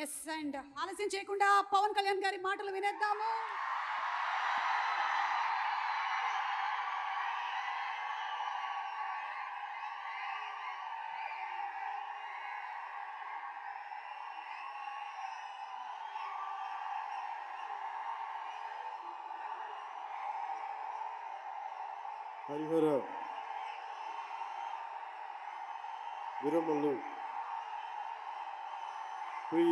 Yes and ఆలస్యం చేయకుండా పవన్ కళ్యాణ్ గారి మాటలు వినేద్దాము. హరిహర వీరమల్లు ప్రీ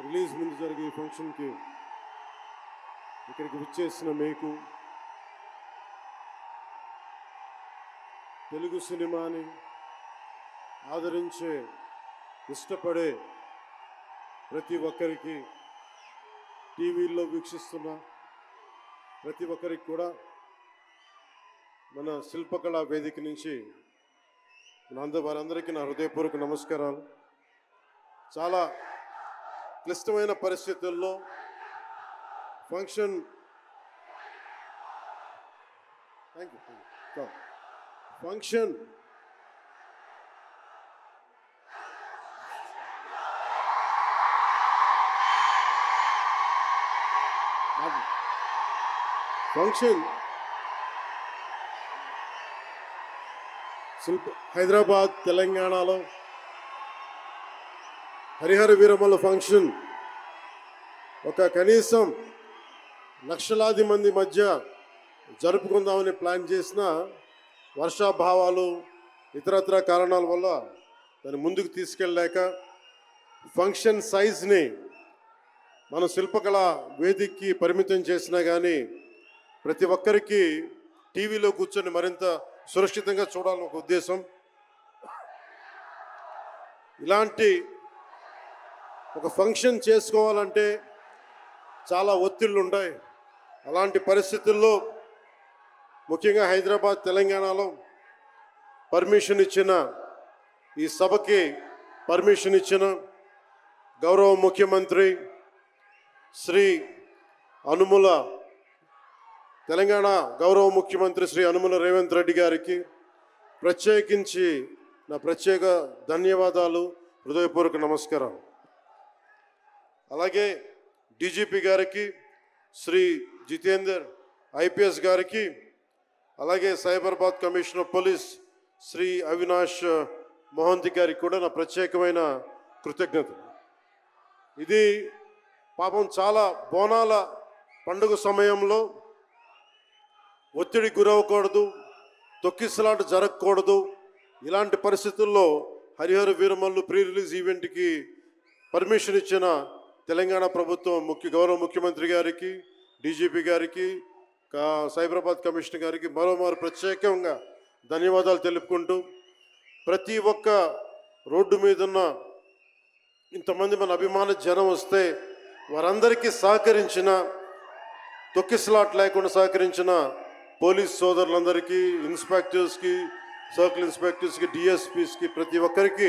రిలీజ్ ముందు జరిగే ఫంక్షన్కి ఇక్కడికి విచ్చేసిన మీకు, తెలుగు సినిమాని ఆదరించే ఇష్టపడే ప్రతి ఒక్కరికి, టీవీల్లో వీక్షిస్తున్న ప్రతి ఒక్కరికి కూడా మన శిల్పకళా వేదిక నుంచి వారందరికీ నా హృదయపూర్వక నమస్కారాలు. చాలా క్లిష్టమైన పరిస్థితుల్లో ఫంక్షన్ హైదరాబాద్ తెలంగాణలో హరిహర వీరమల్లు ఫంక్షన్ ఒక కనీసం లక్షలాది మంది మధ్య జరుపుకుందామని ప్లాన్ చేసిన వర్షాభావాలు ఇతరత్ర కారణాల వల్ల దాన్ని ముందుకు తీసుకెళ్ళలేక ఫంక్షన్ సైజ్ని మన శిల్పకళా వేదికకి పరిమితం చేసినా కానీ ప్రతి ఒక్కరికి టీవీలో కూర్చొని మరింత సురక్షితంగా చూడాలని ఒక ఉద్దేశం. ఇలాంటి ఒక ఫంక్షన్ చేసుకోవాలంటే చాలా ఒత్తిళ్ళు ఉంటాయి. అలాంటి పరిస్థితుల్లో ముఖ్యంగా హైదరాబాద్ తెలంగాణలో పర్మిషన్ ఇచ్చిన, ఈ సభకి పర్మిషన్ ఇచ్చిన గౌరవ ముఖ్యమంత్రి శ్రీ అనుముల తెలంగాణ గౌరవ ముఖ్యమంత్రి శ్రీ అనుముల రేవంత్ రెడ్డి గారికి ప్రత్యేకించి నా ప్రత్యేక ధన్యవాదాలు, హృదయపూర్వక నమస్కారం. అలాగే డీజీపీ గారికి, శ్రీ జితేందర్ ఐపీఎస్ గారికి, అలాగే సైబరాబాద్ కమిషనర్ పోలీస్ శ్రీ అవినాష్ మోహంతి గారికి కూడా నా ప్రత్యేకమైన కృతజ్ఞతలు. ఇది పాపం చాలా బోనాల పండుగ సమయంలో ఒత్తిడి గురవకూడదు, తొక్కిసలాట జరగకూడదు. ఇలాంటి పరిస్థితుల్లో హరిహర వీరమల్లు ప్రీ రిలీజ్ ఈవెంట్కి పర్మిషన్ ఇచ్చిన తెలంగాణ ప్రభుత్వం గౌరవ ముఖ్యమంత్రి గారికి, డీజీపీ గారికి, సైబరాబాద్ కమిషనర్ గారికి మరోమారు ప్రత్యేకంగా ధన్యవాదాలు తెలుపుకుంటూ, ప్రతి ఒక్క రోడ్డు మీద ఉన్న ఇంతమంది మన అభిమాన జనం వస్తే వారందరికీ సహకరించిన, తొక్కిసలాట లేకుండా సహకరించిన పోలీస్ సోదరులందరికీ, ఇన్స్పెక్టర్స్కి, సర్కిల్ ఇన్స్పెక్టర్స్కి, డిఎస్పీస్కి, ప్రతి ఒక్కరికి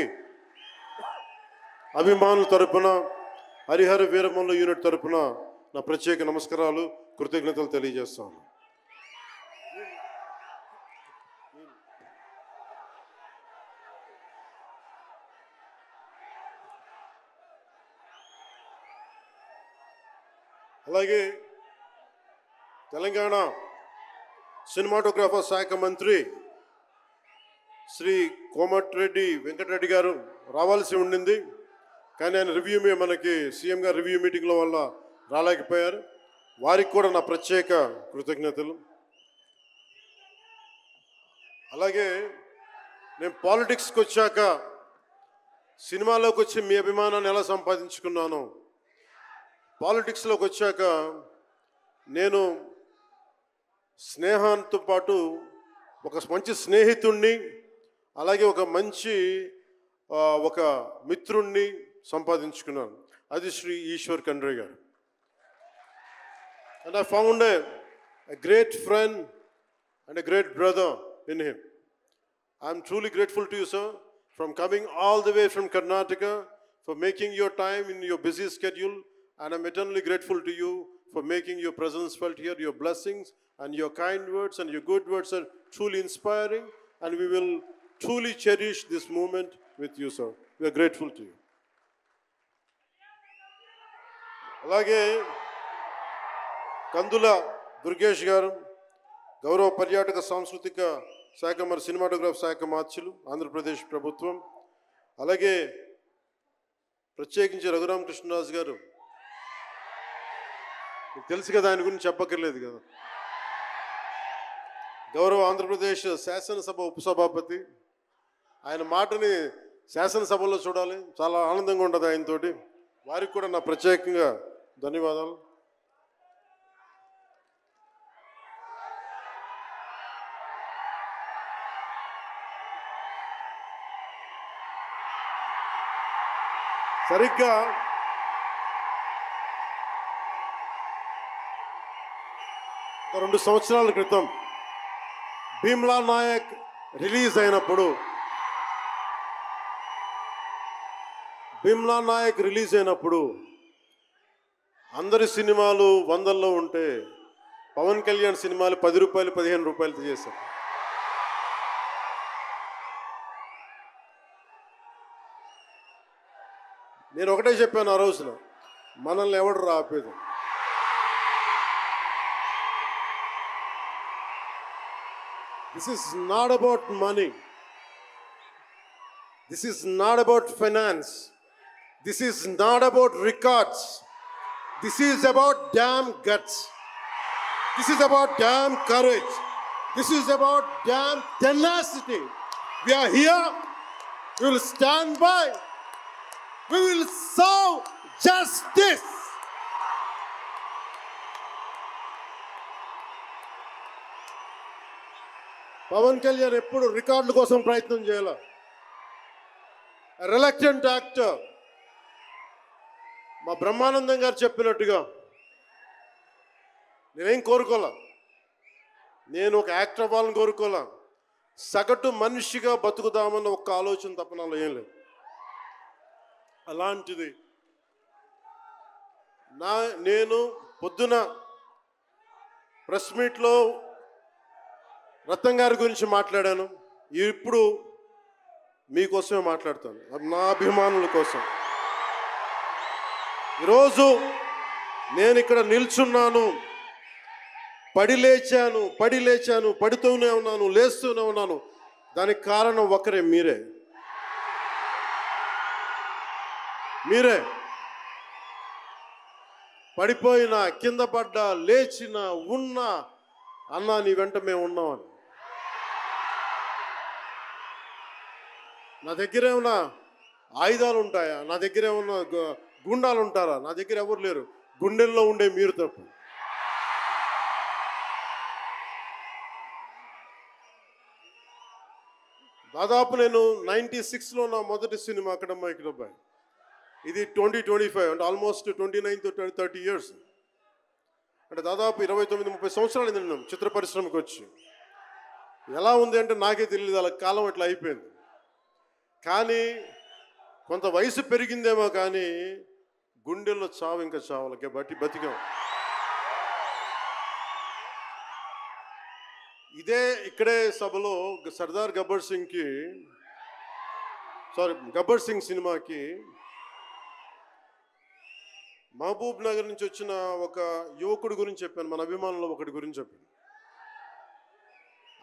అభిమానుల తరపున, హరిహర వీరమల్లు యూనిట్ తరపున నా ప్రత్యేక నమస్కారాలు, కృతజ్ఞతలు తెలియజేస్తాను. అలాగే తెలంగాణ సినిమాటోగ్రాఫర్ శాఖ మంత్రి శ్రీ కోమటిరెడ్డి వెంకటరెడ్డి గారు రావాల్సి ఉండింది, కానీ ఆయన మనకి సీఎం గారు రివ్యూ మీటింగ్లో వల్ల రాలేకపోయారు. వారికి కూడా నా ప్రత్యేక కృతజ్ఞతలు. అలాగే నేను పాలిటిక్స్కి వచ్చాక, సినిమాలోకి వచ్చి మీ అభిమానాన్ని ఎలా సంపాదించుకున్నానో, పాలిటిక్స్లోకి వచ్చాక నేను స్నేహంతో పాటు ఒక మంచి స్నేహితుణ్ణి, అలాగే ఒక మంచి ఒక మిత్రుణ్ణి సంపాదించుకున్నాను. అది శ్రీ ఈశ్వర్ ఖండ్రే గారు. And I found a great friend and a great brother in him. I am truly grateful to you, sir, from coming all the way from Karnataka, for making your time in your busy schedule, and I'm eternally grateful to you for making your presence felt here. Your blessings and your kind words and your good words are truly inspiring, and we will truly cherish this moment with you, sir. We are grateful to you. అలాగే కందుల దుర్గేష్ గారు గౌరవ పర్యాటక సాంస్కృతిక శాఖ మరి cinematograph శాఖ మార్చులు ఆంధ్రప్రదేశ్ ప్రభుత్వం. అలాగే ప్రత్యేకించి రఘురామకృష్ణరాజు గారు, మీకు తెలుసు కదా, ఆయన గురించి చెప్పక్కర్లేదు కదా. గౌరవ ఆంధ్రప్రదేశ్ శాసనసభ ఉపసభాపతి, ఆయన మాటని శాసనసభలో చూడాలి, చాలా ఆనందంగా ఉంటుంది ఆయనతోటి. వారికి కూడా నా ప్రత్యేకంగా ధన్యవాదాలు. సరిగ్గా ఒక 2 సంవత్సరాల క్రితం భీమ్లా నాయక్ రిలీజ్ అయినప్పుడు అందరి సినిమాలు 100లో ఉంటే పవన్ కళ్యాణ్ సినిమాలు 10 రూపాయలు 15 రూపాయలు చేశారు. నేను ఒకటే చెప్పాను ఆ రోజున, మనల్ని ఎవడు రాపేది. This is not about money. This is not about finance. This is not about records. This is about damn guts. This is about damn courage. This is about damn tenacity. We are here. We will stand by. We will serve justice. Pawan Kalyan ఎప్పుడు రికార్డుల కోసం ప్రయత్నం చేయాల. Reluctant actor. మా బ్రహ్మానందం గారు చెప్పినట్టుగా నేనేం కోరుకోలే, నేను ఒక యాక్టర్ అవ్వాలని కోరుకోలే, సగటు మనిషిగా బతుకుదామన్న ఒక్క ఆలోచన తప్ప నాలో ఏం లేదు. అలాంటిది నేను పొద్దున ప్రెస్ మీట్లో రత్నం గారి గురించి మాట్లాడాను. ఇప్పుడు మీకోసమే మాట్లాడతాను, నా అభిమానుల కోసం. ఈరోజు నేను ఇక్కడ నిల్చున్నాను, పడి లేచాను, పడుతూనే ఉన్నాను, లేస్తూనే ఉన్నాను. దానికి కారణం ఒకరే, మీరే. పడిపోయినా, కింద పడ్డా, లేచినా, ఉన్నా, అన్నా నీ వెంట మేము ఉన్నామని. నా దగ్గర ఏమన్నా ఆయుధాలు ఉంటాయా? నా దగ్గర ఏమన్నా గుండాలు ఉంటారా? నా దగ్గర ఎవరు లేరు, గుండెల్లో ఉండే మీరు తప్ప. దాదాపు నేను 96లో నా మొదటి సినిమా అక్కడమ్మ ఇక్కడబ్బాయి. ఇది 2025 అంటే ఆల్మోస్ట్ 29 to 30 years. అంటే దాదాపు 29-30 సంవత్సరాలు నేను చిత్ర పరిశ్రమకు వచ్చి. ఎలా ఉంది అంటే నాకే తెలియదు, అలా కాలం అట్లా అయిపోయింది. కానీ కొంత వయసు పెరిగిందేమో కానీ గుండెల్లో చావు ఇంకా చావులకే బతికాం. ఇక్కడే సభలో గబ్బర్ సింగ్ సినిమాకి మహబూబ్ నగర్ నుంచి వచ్చిన ఒక యువకుడి గురించి చెప్పాను, మన అభిమానులు ఒకటి గురించి చెప్పాను.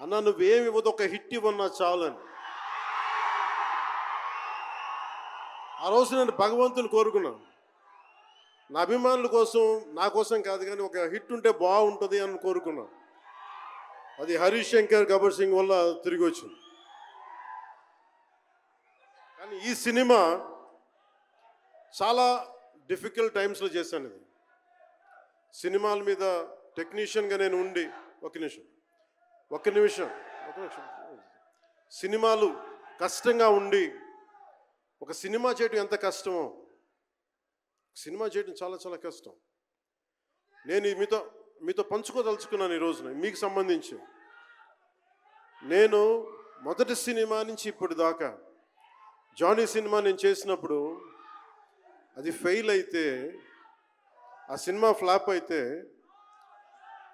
అన్న నువ్వేమి ఇవ్వదు, ఒక హిట్ ఇవ్వన్నా చాలని. ఆ రోజు నేను భగవంతుని కోరుకున్నాను, నా అభిమానుల కోసం, నా కోసం కాదు కానీ ఒక హిట్ ఉంటే బాగుంటుంది అని కోరుకున్నాను. అది హరీష్ శంకర్ గబ్బర్ సింగ్ వల్ల తిరిగి వచ్చింది. కానీ ఈ సినిమా చాలా డిఫికల్ట్ టైమ్స్లో చేశాను. ఇది సినిమాల మీద టెక్నీషియన్గా నేను ఉండి ఒక నిమిషం సినిమాలు కష్టంగా ఉండి, ఒక సినిమా చేయడం ఎంత కష్టమో, సినిమా చేయడం చాలా చాలా కష్టం. నేను మీతో పంచుకోదలుచుకున్నాను ఈ రోజున. మీకు సంబంధించి నేను మొదటి సినిమా నుంచి ఇప్పుడు దాకా జానీ సినిమా నేను చేసినప్పుడు అది ఫెయిల్ అయితే, ఆ సినిమా ఫ్లాప్ అయితే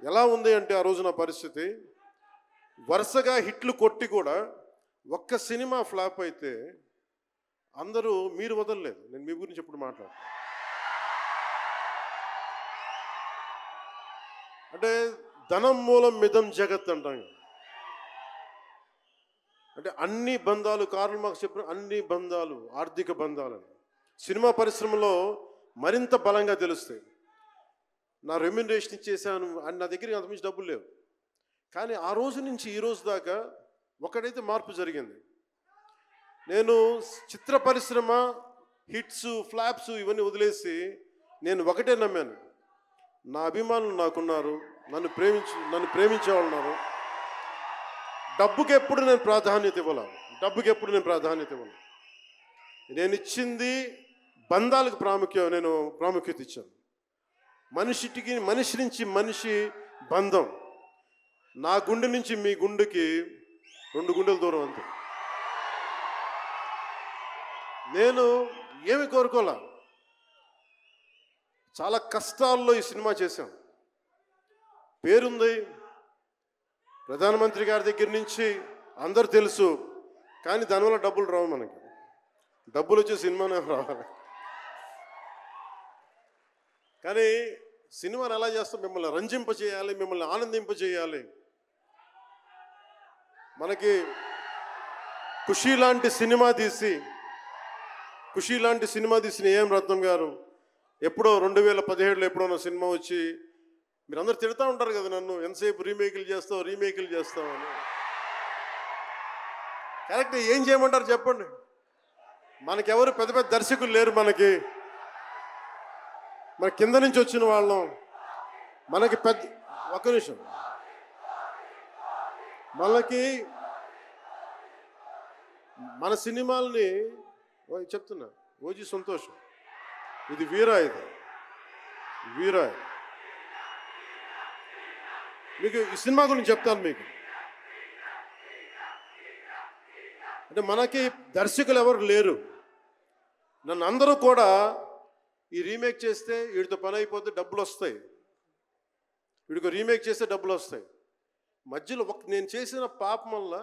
ఎలా ఉంది అంటే ఆ రోజు నా పరిస్థితి, వరుసగా హిట్లు కొట్టి కూడా ఒక్క సినిమా ఫ్లాప్ అయితే అందరూ మీరు వదలలేదు. నేను మీ గురించి ఎప్పుడు మాట్లాడతాను. అంటే ధనం మూలం మిదం జగత్ అంటాం. అంటే అన్ని బంధాలు, కార్ల్ మార్క్స్ చెప్పిన అన్ని బంధాలు ఆర్థిక బంధాలని సినిమా పరిశ్రమలో మరింత బలంగా తెలుస్తాయి. నా రెమ్యునరేషన్ ఇచ్చేసాను అని నా దగ్గర అంతమించి డబ్బులు లేవు. కానీ ఆ రోజు నుంచి ఈ రోజు దాకా ఒకటైతే మార్పు జరిగింది. నేను చిత్ర పరిశ్రమ హిట్స్, ఫ్లాప్స్ ఇవన్నీ వదిలేసి నేను ఒకటే నమ్మాను, నా అభిమానులు నాకున్నారు, నన్ను ప్రేమించే వాళ్ళు ఉన్నారు. డబ్బుకి ఎప్పుడు నేను ప్రాధాన్యత ఇవ్వాలి. నేను ఇచ్చింది బంధాలకు నేను ప్రాముఖ్యత ఇచ్చాను. మనిషి నుంచి మనిషి బంధం. నా గుండె నుంచి మీ గుండెకి 2 గుండెల దూరం అంతే. నేను ఏమి కోరుకోలే. చాలా కష్టాల్లో ఈ సినిమా చేశాం. పేరుంది, ప్రధానమంత్రి గారి దగ్గర నుంచి అందరు తెలుసు. కానీ దానివల్ల డబ్బులు రావు. మనకి డబ్బులు వచ్చే సినిమానే రావాలి. కానీ సినిమాని ఎలా చేస్తాం? మిమ్మల్ని రంజింపజేయాలి, మిమ్మల్ని ఆనందింపజేయాలి. మనకి ఖుషీ లాంటి సినిమా తీసిన ఏం రత్నం గారు ఎప్పుడో 2017లో ఎప్పుడో సినిమా వచ్చి మీరందరూ తిడతా ఉంటారు కదా నన్ను, ఎంతసేపు రీమేకులు చేస్తావు అని. కరెక్ట్. ఏం చేయమంటారు చెప్పండి? మనకెవరు పెద్ద పెద్ద దర్శకులు లేరు. మన కింద నుంచి వచ్చిన వాళ్ళం. మనకి ఒక్క నిమిషం, మన సినిమాల్ని చెప్తున్నా, ఓజీ సంతోషం, ఇది వీరా, మీకు ఈ సినిమా గురించి చెప్తాను. మీకు అంటే మనకి దర్శకులు ఎవరు లేరు. నన్ను అందరూ కూడా ఈ రీమేక్ చేస్తే వీడితో పని అయిపోతే డబ్బులు వస్తాయి, వీడికి రీమేక్ చేస్తే డబ్బులు వస్తాయి. మధ్యలో నేను చేసిన పాపం వల్ల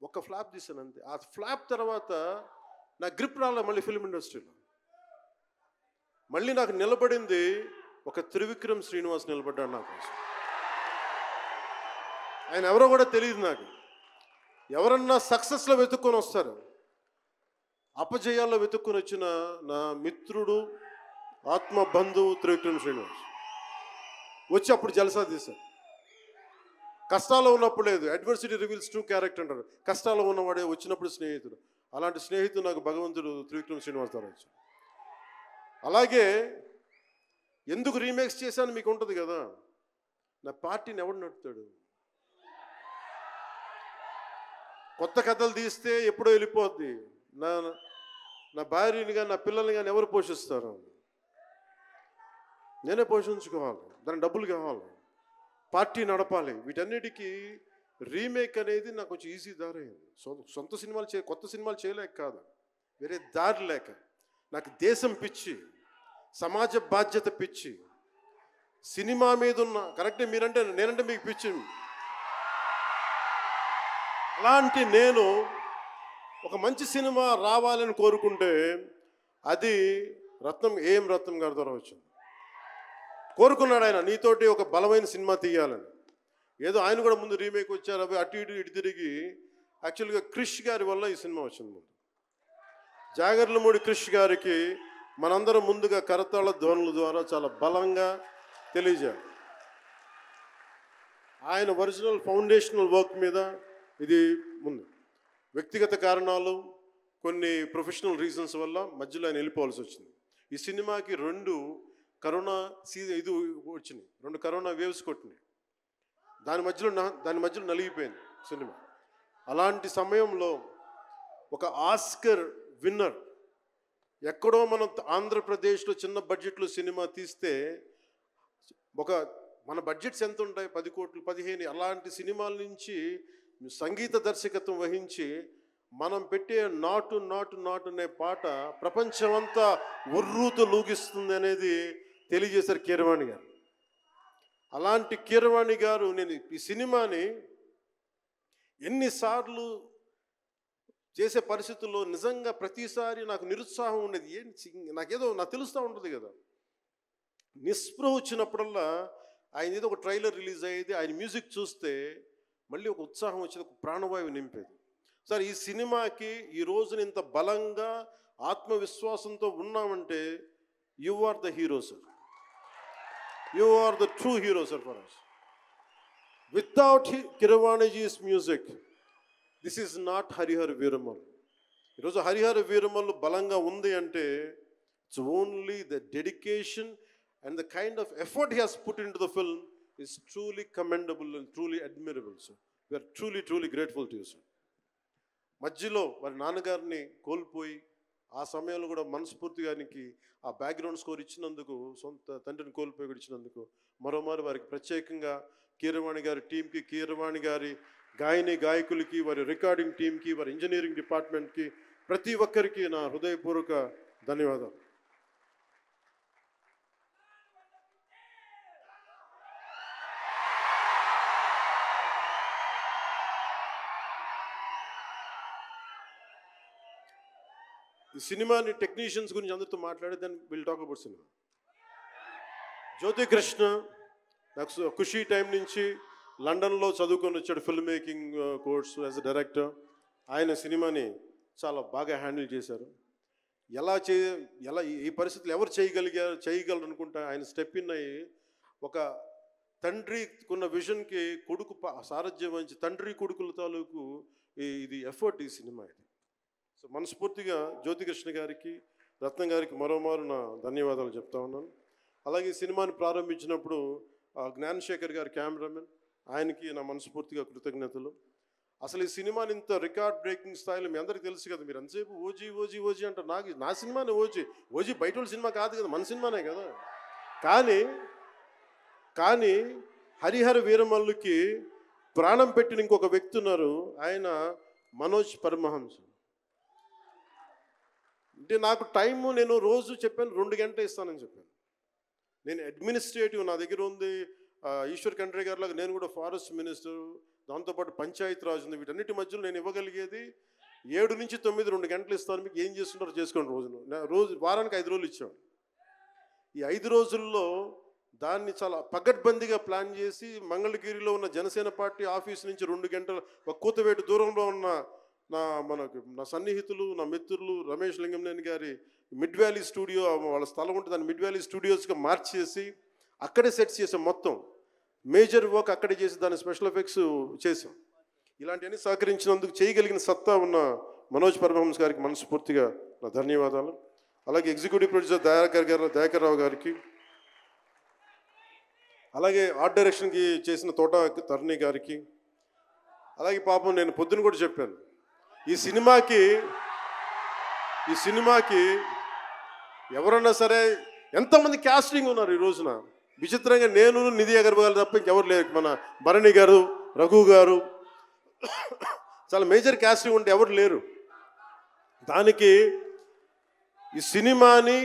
ఒక ఫ్లాప్ తీసాను అంతే. ఆ ఫ్లాప్ తర్వాత నా గ్రిప్ రాలే మళ్ళీ ఫిల్మ్ ఇండస్ట్రీలో. మళ్ళీ నాకు నిలబడింది ఒక త్రివిక్రమ్ శ్రీనివాస్ నిలబడ్డాడు నా కోసం. ఆయన ఎవరో కూడా తెలియదు నాకు. ఎవరన్నా సక్సెస్లో వెతుక్కొని వస్తారు, అపజయాల్లో వెతుక్కొని వచ్చిన నా మిత్రుడు, ఆత్మ బంధువు త్రివిక్రమ్ శ్రీనివాస్ వచ్చి అప్పుడు జలసా తీశారు. కష్టాల్లో ఉన్నప్పుడు లేదు, అడ్వర్సిటీ రివీల్స్ ట్రూ క్యారెక్టర్ అంటారు. కష్టాల్లో ఉన్నవాడే వచ్చినప్పుడు స్నేహితుడు. అలాంటి స్నేహితుడు నాకు భగవంతుడు త్రివిక్రమ్ శ్రీనివాస్ ద్వారా వచ్చాడు. అలాగే ఎందుకు రీమేక్స్ చేశాను మీకు ఉంటుంది కదా. నా పార్టీని ఎవడు నడుపుతాడు? కొత్త కథలు తీస్తే ఎప్పుడో వెళ్ళిపోద్ది. నా భార్యని కానీ నా పిల్లల్ని కానీ ఎవరు పోషిస్తారు? నేనే పోషించుకోవాలి, దానికి డబ్బులు కావాలి, పార్టీ నడపాలి. వీటన్నిటికీ రీమేక్ అనేది నాకు కొంచెం ఈజీ దారైంది. సొంత సినిమాలు కొత్త సినిమాలు చేయలేక కాదు, వేరే దారి లేక. నాకు దేశం పిచ్చి, సమాజ బాధ్యత పిచ్చి, సినిమా మీద ఉన్న కరెక్టే. నేనంటే మీకు పిచ్చి. అలాంటి నేను ఒక మంచి సినిమా రావాలని కోరుకుంటే అది ఏం రత్నం గారి ద్వారా వచ్చింది. కోరుకున్నాడు ఆయన, నీతోటి ఒక బలమైన సినిమా తీయాలని. ఏదో ఆయన కూడా ముందు రీమేక్ వచ్చారు, అవి అటు ఇటు తిరిగి యాక్చువల్గా క్రిష్ గారి వల్ల ఈ సినిమా వచ్చింది. ముందు జాగర్లమూడి క్రిష్ గారికి మనందరం ముందుగా కరతాళ ధ్వనుల ద్వారా చాలా బలంగా తెలియజేయాలి. ఆయన ఒరిజినల్ ఫౌండేషనల్ వర్క్ మీద ఇది ముందు. వ్యక్తిగత కారణాలు, కొన్ని ప్రొఫెషనల్ రీజన్స్ వల్ల మధ్యలో ఆయన వెళ్ళిపోవాల్సి వచ్చింది. ఈ సినిమాకి 2 కరోనా ఇది వచ్చినాయి, 2 కరోనా వేవ్స్ కొట్టినాయి. దాని మధ్యలో నలిగిపోయింది సినిమా. అలాంటి సమయంలో ఒక ఆస్కర్ విన్నర్ ఎక్కడో మనం ఆంధ్రప్రదేశ్లో చిన్న బడ్జెట్లో సినిమా తీస్తే మన బడ్జెట్స్ ఎంత ఉంటాయి? 10 కోట్లు, 15. అలాంటి సినిమాల నుంచి సంగీత దర్శకత్వం వహించి మనం పెట్టే నాటు నాటు నాటు అనే పాట ప్రపంచమంతా ఉర్రూతో లూగిస్తుంది అనేది తెలియజేశారు కీరవాణి గారు. అలాంటి కీరవాణి గారు నేను ఈ సినిమాని ఎన్నిసార్లు చేసే పరిస్థితుల్లో నిజంగా ప్రతిసారి నాకు నిరుత్సాహం ఉండేది. నాకేదో నాకు తెలుస్తూ ఉంటుంది కదా, నిస్పృహ వచ్చినప్పుడల్లా ఆయన ఏదో ఒక ట్రైలర్ రిలీజ్ అయ్యేది, ఆయన మ్యూజిక్ చూస్తే మళ్ళీ ఒక ఉత్సాహం వచ్చేది, ఒక ప్రాణవాయువు నింపేది. సార్, ఈ సినిమాకి ఈ రోజున ఇంత బలంగా ఆత్మవిశ్వాసంతో ఉన్నామంటే you are the hero sir. You are the true hero sir for us. Without Keeravaniji's music, this is not Harihar Veeramal. ఈరోజు హరిహర వీరమల్లు బలంగా ఉంది అంటే it's only the dedication and the kind of effort he has put into the film is truly commendable and truly admirable, sir. We are truly, truly grateful to you, sir. మధ్యలో వారి నాన్నగారిని కోల్పోయి ఆ సమయంలో కూడా మనస్ఫూర్తిగా ఆయనకి ఆ బ్యాక్గ్రౌండ్ స్కోర్ ఇచ్చినందుకు, సొంత తండ్రిని కోల్పోయి కూడా ఇచ్చినందుకు మరోమారు వారికి ప్రత్యేకంగా కీరవాణి గారి టీంకి, కీరవాణి గారి గాయకులకి, వారి రికార్డింగ్ టీంకి, వారి ఇంజనీరింగ్ డిపార్ట్మెంట్కి, ప్రతి ఒక్కరికి నా హృదయపూర్వక ధన్యవాదాలు. ఈ సినిమాని టెక్నీషియన్స్ గురించి అందరితో మాట్లాడి then will talk about cinema. Jyothi Krishna నాకు ఖుషీ టైం నుంచి లండన్లో చదువుకొని వచ్చాడు, film making course as a director. ఆయన సినిమాని చాలా బాగా హ్యాండిల్ చేశారు. ఎలా ఈ పరిస్థితులు ఎవరు చేయగలరు అనుకుంటా ఆయన స్టెప్ ఇన్ అయ్యి ఒక తండ్రికున్న విజన్కి కొడుకు సారథ్యం వహించి తండ్రి కొడుకుల తాలూకు ఇది ఎఫర్ట్ ఈ సినిమా. ఇది సో మనస్ఫూర్తిగా జ్యోతికృష్ణ గారికి, రత్నం గారికి మరోమారు నా ధన్యవాదాలు చెప్తా ఉన్నాను. అలాగే ఈ సినిమాని ప్రారంభించినప్పుడు జ్ఞానశేఖర్ గారి కెమెరామెన్, ఆయనకి నా మనస్ఫూర్తిగా కృతజ్ఞతలు. అసలు ఈ సినిమాని ఇంత రికార్డ్ బ్రేకింగ్ స్థాయిలో మీ అందరికీ తెలుసు కదా, మీరు ఎంతసేపు ఓజీ ఓజీ ఓజీ అంటారు. నా సినిమానే ఓజీ బయట వాళ్ళ సినిమా కాదు కదా, మన సినిమానే కదా. కానీ హరిహర వీరమల్లుకి ప్రాణం పెట్టిన ఇంకొక వ్యక్తి ఉన్నారు, ఆయన మనోజ్ పరమహంస. అంటే నాకు టైము, నేను రోజు చెప్పాను 2 గంటలు ఇస్తానని చెప్పాను. నేను అడ్మినిస్ట్రేటివ్ నా దగ్గర ఉంది, ఈశ్వర్ ఖండ్రే గారి లాగా నేను కూడా ఫారెస్ట్ మినిస్టర్, దాంతోపాటు పంచాయతీ రాజ్ ఉంది. వీటన్నిటి మధ్యలో నేను ఇవ్వగలిగేది 7 నుంచి 9 2 గంటలు ఇస్తాను. మీకు ఏం చేస్తుంటారో చేసుకోండి. వారానికి 5 రోజులు ఇచ్చాను. ఈ 5 రోజుల్లో దాన్ని చాలా పగడ్బందీగా ప్లాన్ చేసి మంగళగిరిలో ఉన్న జనసేన పార్టీ ఆఫీస్ నుంచి 2 గంటల ఒక కూతవేటు దూరంలో ఉన్న నా సన్నిహితులు, నా మిత్రులు రమేష్ లింగంనేని గారి మిడ్ వ్యాలీ స్టూడియో, వాళ్ళ స్థలం ఉంటుంది, దాన్ని మిడ్ వ్యాలీ స్టూడియోస్గా మార్చేసి అక్కడే సెట్స్ చేసాం. మొత్తం మేజర్ వర్క్ అక్కడే చేసి దాని స్పెషల్ ఎఫెక్ట్స్ చేసాం. ఇలాంటివన్నీ సహకరించినందుకు, చేయగలిగిన సత్తా ఉన్న మనోజ్ పరమహంస గారికి మనస్ఫూర్తిగా నా ధన్యవాదాలు. అలాగే ఎగ్జిక్యూటివ్ ప్రొడ్యూసర్ దయాకర్ రావు గారికి, అలాగే ఆర్ట్ డైరెక్షన్కి చేసిన తోట తరుణి గారికి, అలాగే పాపం నేను పొద్దున కూడా చెప్పాను, ఈ సినిమాకి ఎవరన్నా సరే ఎంతమంది క్యాస్టింగ్ ఉన్నారు ఈ రోజున. విచిత్రంగా నేను, నిధి అగర్వాల్ తప్ప ఇంకెవరు లేరు. మన భరణి గారు, రఘు గారు, చాలా మేజర్ క్యాస్టింగ్ ఉంటే ఎవరు లేరు. దానికి ఈ సినిమాని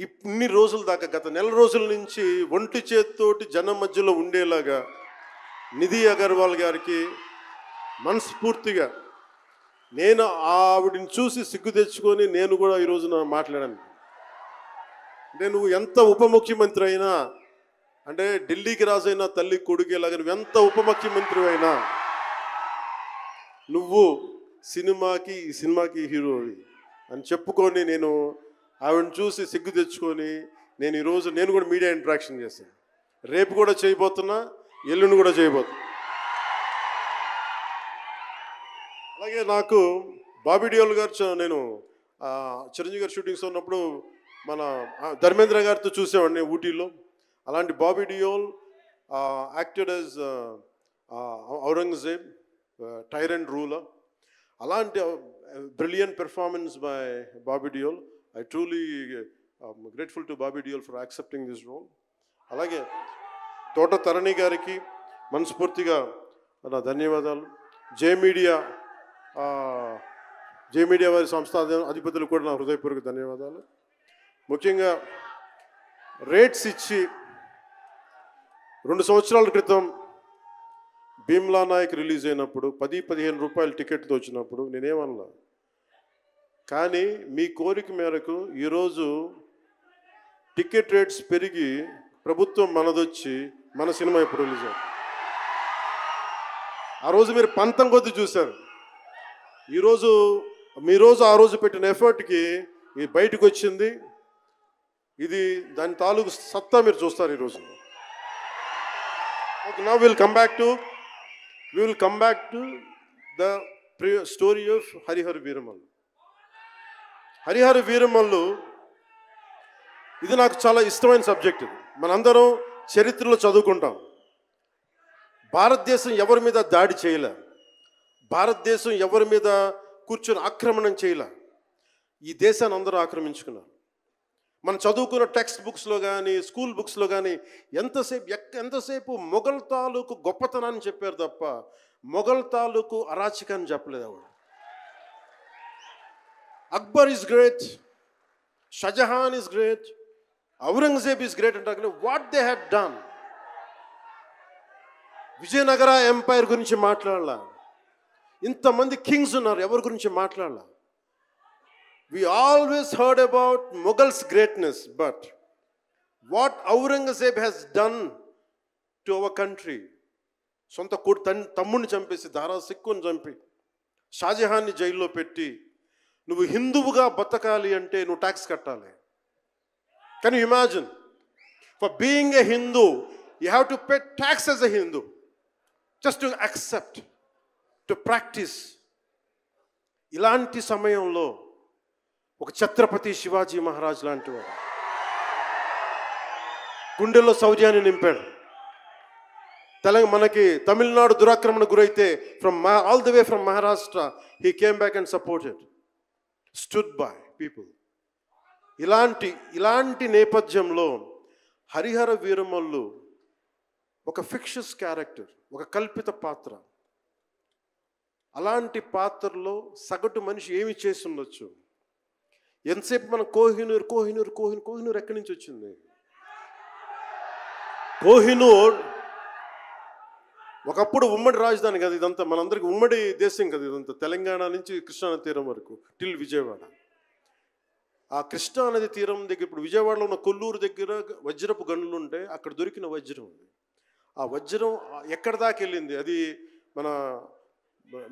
ఇన్ని రోజుల దాకా, గత నెల రోజుల నుంచి ఒంటి చేత్తోటి జనం మధ్యలో ఉండేలాగా నిధి అగర్వాల్ గారికి మనస్ఫూర్తిగా, నేను ఆవిడని చూసి సిగ్గు తెచ్చుకొని నేను కూడా ఈ రోజున మాట్లాడాను. అంటే నువ్వు ఎంత ఉప ముఖ్యమంత్రి అయినా, అంటే ఢిల్లీకి రాజైనా తల్లి కొడుకేలాగా నువ్వు ఎంత ఉప ముఖ్యమంత్రి అయినా, నువ్వు ఈ సినిమాకి హీరో అని చెప్పుకొని నేను ఆవిడని చూసి సిగ్గు తెచ్చుకొని నేను కూడా మీడియా ఇంటరాక్షన్ చేశాను. రేపు కూడా చేయబోతున్నా, ఎల్లుండి కూడా చేయబోతున్నా. అలాగే నాకు బాబీ డియోల్ గారు, నేను చిరంజీవి గారు షూటింగ్స్ ఉన్నప్పుడు మన ధర్మేంద్ర గారితో చూసేవాడిని ఊటీలో. అలాంటి Bobby Deol acted as Aurangzeb, tyrant ruler. అలాంటి brilliant performance by Bobby Deol. I truly grateful to Bobby Deol for accepting this role. అలాగే తోట తరణి గారికి మనస్ఫూర్తిగా నా ధన్యవాదాలు. జే మీడియా వారి సంస్థ అధిపతులు కూడా నా హృదయపూర్వక ధన్యవాదాలు. ముఖ్యంగా రేట్స్ ఇచ్చి 2 సంవత్సరాల క్రితం భీమ్లా నాయక్ రిలీజ్ అయినప్పుడు 10-15 రూపాయల టికెట్తో వచ్చినప్పుడు నేనేమన్నా, కానీ మీ కోరిక మేరకు ఈరోజు టికెట్ రేట్స్ పెరిగి ప్రభుత్వం మనదొచ్చి మన సినిమా ఎప్పుడు రిలీజ్ అవుతుంది. ఆ రోజు మీరు పంతం కొద్ది చూశారు. ఈరోజు ఆ రోజు పెట్టిన ఎఫర్ట్కి ఇది బయటకు వచ్చింది. ఇది దాని తాలూకు సత్తా మీరు చూస్తారు ఈరోజు. Okay, now will come back to the story of Harihara Veeramallu. Harihara Veeramallu ఇది నాకు చాలా ఇష్టమైన సబ్జెక్ట్. ఇది మనందరం చరిత్రలో చదువుకుంటాం. భారతదేశం ఎవరి మీద దాడి చేయలే, భారతదేశం ఎవరి మీద కూర్చొని ఆక్రమణం చేయలే. ఈ దేశాన్ని అందరూ ఆక్రమించుకున్నారు. మనం చదువుకున్న టెక్స్ట్ బుక్స్లో కానీ స్కూల్ బుక్స్లో కానీ ఎంతసేపు మొఘల్ తాలూకు గొప్పతనాన్ని చెప్పారు తప్ప మొఘల్ తాలూకు అరాచకాన్ని చెప్పలేదు ఆవిడ. Akbar is great, Shahjahan is great, Aurangzeb is great అంటారు. కానీ what they had done, Vijayanagara empire గురించి మాట్లాడాల. ఇంతమంది కింగ్స్ ఉన్నారు, ఎవరి గురించి మాట్లాడాల. We always heard about Mughals' greatness, but what Aurangzeb has done to our country, సొంత తమ్ముడిని చంపేసి దారా సిక్కుని చంపి షాజహాన్ని జైల్లో పెట్టి నువ్వు హిందువుగా బతకాలి అంటే నువ్వు ట్యాక్స్ కట్టాలి. Can you imagine? For being a Hindu you have to pay tax as a Hindu, just to accept, to practice. ఇలాంటి సమయంలో ఒక ఛత్రపతి శివాజీ మహారాజ్ లాంటి వాడు గుండెల్లో శౌర్యాన్ని నింపాడు. మనకి తమిళనాడు దురాక్రమణ గురైతే all the way from Maharashtra he came back and supported, stood by people. ఇలాంటి నేపథ్యంలో హరిహర వీరమల్లు ఒక ఫిక్షస్ క్యారెక్టర్, ఒక కల్పిత పాత్ర. అలాంటి పాత్రలో సగటు మనిషి ఏమి చేసి ఉండొచ్చు? ఎంతసేపు మనం కోహినూర్ ఎక్కడి నుంచి వచ్చింది? కోహినూర్ ఒకప్పుడు ఉమ్మడి రాజధాని కదా ఇదంతా, మనందరికీ ఉమ్మడి దేశం కదా ఇదంతా, తెలంగాణ నుంచి కృష్ణానది తీరం వరకు టిల్ విజయవాడ. ఆ కృష్ణానది తీరం దగ్గర ఇప్పుడు విజయవాడలో ఉన్న కొల్లూరు దగ్గర వజ్రపు గనులు ఉంటే అక్కడ దొరికిన వజ్రం ఉంది. ఆ వజ్రం ఎక్కడి దాకా వెళ్ళింది? అది మన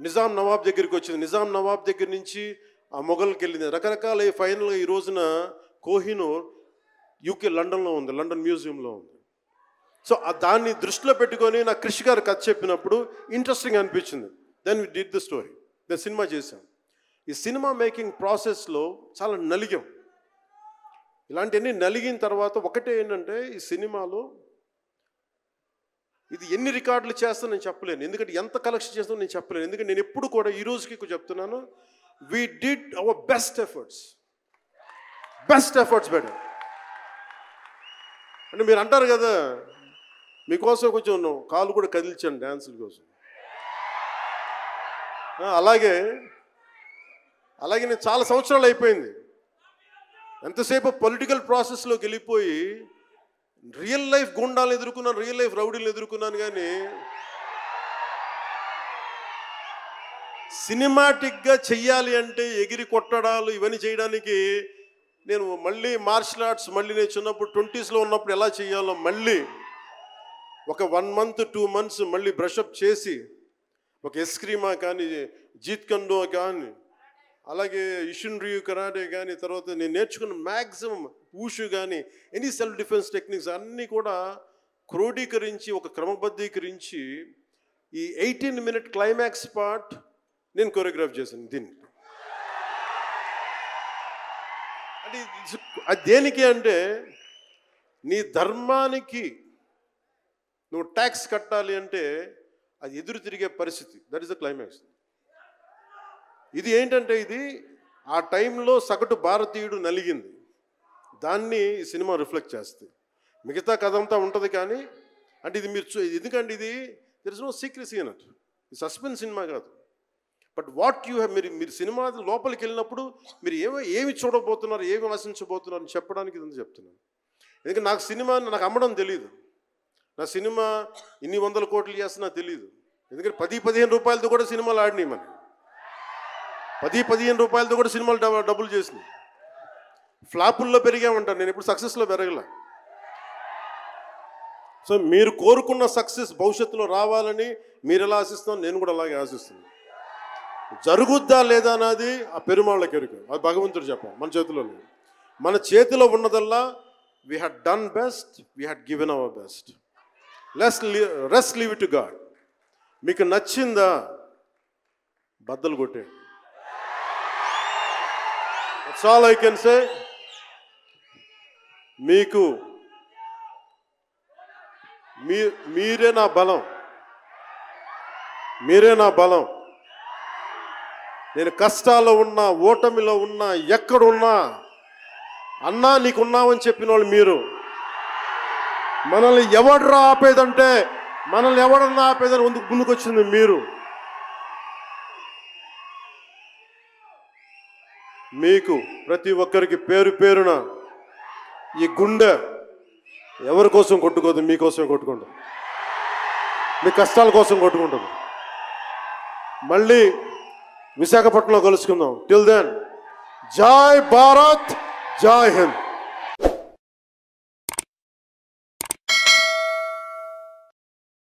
నిజాం నవాబ్ దగ్గరికి వచ్చింది. నిజాం నవాబ్ దగ్గర నుంచి ఆ మొఘల్కి వెళ్ళింది. రకరకాల ఫైనల్గా ఈ రోజున కోహినూర్ యూకే లండన్లో ఉంది, లండన్ మ్యూజియంలో ఉంది. సో దాన్ని దృష్టిలో పెట్టుకొని నాకు కృషి గారు కథ చెప్పినప్పుడు ఇంట్రెస్టింగ్ అనిపించింది. Then we did the story, then cinema చేశాం. ఈ సినిమా మేకింగ్ ప్రాసెస్లో చాలా నలిగాం. ఇలాంటివన్నీ నలిగిన తర్వాత ఒకటే ఏంటంటే ఈ సినిమాలో ఇది ఎన్ని రికార్డులు చేస్తా నేను చెప్పలేను, ఎందుకంటే ఎంత కలెక్షన్ చేస్తానో నేను చెప్పలేను. ఎందుకంటే నేను ఎప్పుడు కూడా ఈ రోజుకి చెప్తున్నాను, we did our best efforts better. అంటే మీరు అంటారు కదా, మీకోసం కొంచెం కాలు కూడా కదిల్చాను డ్యాన్సుల కోసం. అలాగే నేను చాలా సంవత్సరాలు అయిపోయింది. ఎంతసేపు పొలిటికల్ ప్రాసెస్లోకి వెళ్ళిపోయి రియల్ లైఫ్ గుండాలను ఎదుర్కొన్నాను, రియల్ లైఫ్ రౌడీలను ఎదుర్కొన్నాను. కానీ సినిమాటిక్గా చెయ్యాలి అంటే ఎగిరి కొట్టడాలు ఇవన్నీ చేయడానికి నేను మళ్ళీ మార్షల్ ఆర్ట్స్ నేను చిన్నప్పుడు 20s ఉన్నప్పుడు ఎలా చేయాలో మళ్ళీ ఒక 1 month 2 months మళ్ళీ బ్రషప్ చేసి ఒక ఎస్క్రీమా కానీ జీత్ కండో కానీ అలాగే ఇషున్రియు కరాటే కానీ తర్వాత నేను నేర్చుకున్న మ్యాక్సిమం ఊషు కానీ ఎనీ సెల్ఫ్ డిఫెన్స్ టెక్నిక్స్ అన్నీ కూడా క్రోడీకరించి ఒక క్రమబద్ధీకరించి ఈ 18-minute క్లైమాక్స్ పార్ట్ నేను కొరియోగ్రాఫ్ చేశాను. దీన్ని అంటే అది దేనికి అంటే నీ ధర్మానికి నువ్వు ట్యాక్స్ కట్టాలి అంటే అది ఎదురు తిరిగే పరిస్థితి. That is the climax. ఇది ఏంటంటే ఇది ఆ టైంలో సగటు భారతీయుడు నలిగింది, దాన్ని ఈ సినిమా రిఫ్లెక్ట్ చేస్తుంది. మిగతా కథ అంతా ఉంటుంది కానీ అంటే ఇది మీరు ఎందుకంటే ఇది దెర్ ఇస్ నో సీక్రెసీ అన్నట్టు, ఇది సస్పెన్స్ సినిమా కాదు. బట్ వాట్ యూ హ్యావ్, మీరు సినిమా లోపలికి వెళ్ళినప్పుడు మీరు ఏమి చూడబోతున్నారు, ఏమి ఆశించబోతున్నారు అని చెప్పడానికి ఇదంతా చెప్తున్నాను. ఎందుకంటే నాకు అమ్మడం తెలియదు. నా సినిమా ఇన్ని 100 కోట్లు చేస్తున్నా తెలియదు. ఎందుకంటే 10-15 రూపాయలతో కూడా సినిమాలు ఆడినాయి మనం. 10-15 రూపాయలతో కూడా సినిమాలు డబ్బులు చేసింది. ఫ్లాపుల్లో పెరిగామంటాను, నేను ఎప్పుడు సక్సెస్లో పెరగల. సో మీరు కోరుకున్న సక్సెస్ భవిష్యత్తులో రావాలని మీరు ఎలా ఆశిస్తాను, నేను కూడా అలాగే ఆశిస్తున్నాను. జరుగుద్దా లేదా అన్నది ఆ పెరుమాళ్ళకి ఎరుక, అది భగవంతుడు చెప్పాలి, మన చేతిలో లేదు. మన చేతిలో ఉన్నదల్లా we had done best, we had given our best. Rest leave it to God. మీకు నచ్చిందా బద్దలు కొట్టే. That's all I can say. మీకు మీరే నా బలం, మీరే నా బలం. నేను కష్టాల్లో ఉన్నా, ఓటమిలో ఉన్నా, ఎక్కడున్నా అన్నా నీకున్నావని చెప్పిన వాళ్ళు మీరు. మనల్ని ఎవడరా ఆపేదంటే, మనల్ని ఎవడన్నా ఆపేదని ముందుకొచ్చింది మీరు. మీకు ప్రతి ఒక్కరికి పేరు పేరున ఈ గుండె ఎవరి కోసం కొట్టుకోదు, మీకోసమే కొట్టుకుంటుంది, మీ కష్టాల కోసం కొట్టుకుంటుంది. మళ్ళీ విశాఖపట్నంలో కలుసుకుందాం. టిల్ దెన్, జై భారత్, జై హింద్.